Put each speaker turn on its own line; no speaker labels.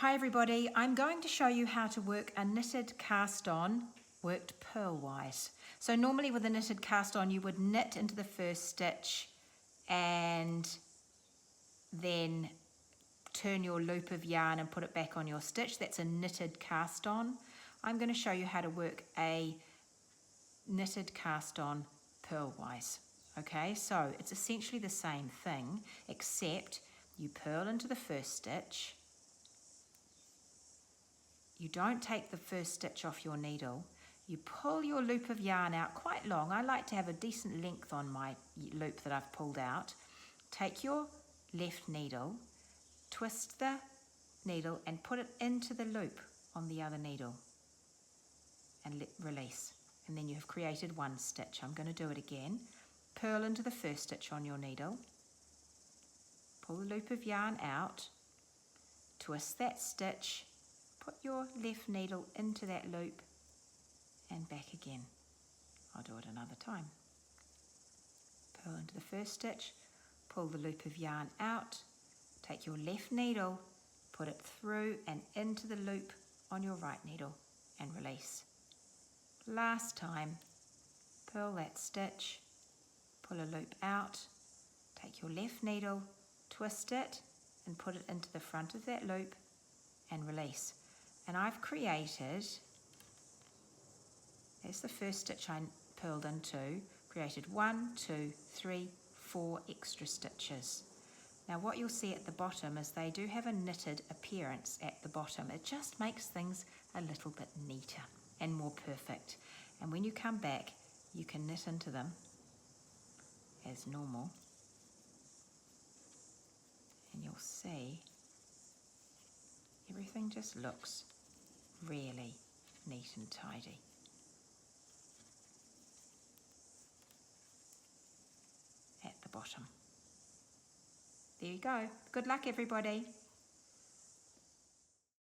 Hi everybody, I'm going to show you how to work a knitted cast on worked purlwise. So normally with a knitted cast on you would knit into the first stitch and then turn your loop of yarn and put it back on your stitch. That's a knitted cast on. I'm going to show you how to work a knitted cast on purlwise. Okay, so it's essentially the same thing except you purl into the first stitch. You don't take the first stitch off your needle. You pull your loop of yarn out quite long. I like to have a decent length on my loop that I've pulled out. Take your left needle, twist the needle and put it into the loop on the other needle and release. And then you have created one stitch. I'm going to do it again. Purl into the first stitch on your needle. Pull the loop of yarn out. Twist that stitch. Put your left needle into that loop and back again. I'll do it another time. Purl into the first stitch, pull the loop of yarn out, take your left needle, put it through and into the loop on your right needle and release. Last time, purl that stitch, pull a loop out, take your left needle, twist it and put it into the front of that loop and release. And I've created, that's the first stitch I purled into, created 1, 2, 3, 4 extra stitches. Now what you'll see at the bottom is they do have a knitted appearance at the bottom. It just makes things a little bit neater and more perfect. And when you come back, you can knit into them as normal. And you'll see everything just looks really neat and tidy. At the bottom. There you go. Good luck everybody.